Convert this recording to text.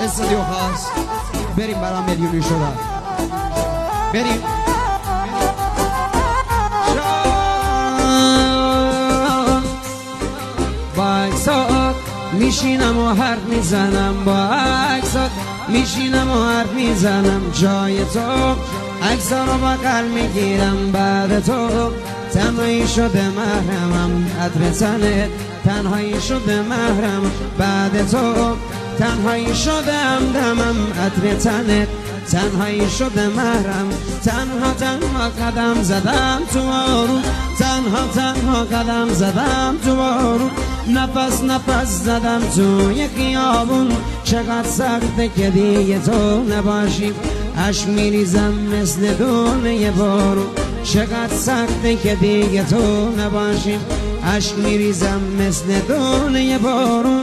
استودیو خاص بریم برام میلیونی شده بریم با اکسات میشینم و حرف میزنم با اکسات میشینم و حرف میزنم جای تو اکسا رو بغل میگیرم بعد تو تنهایی شده محرمم عطر تنت تنهایی شده محرم بعد تو تنهایی شدم دمم عطر تنت تنهایی شده محرم تنها قدم زدم تو بارون تنها قدم زدم تو بارون نفس زدم توی خیابون چقدر سخته که دیگه تو نباشی عشق میریزم مثل دونه بارون چقدر سخته که دیگه تو نباشی عشق میریزم مثل دونه بارون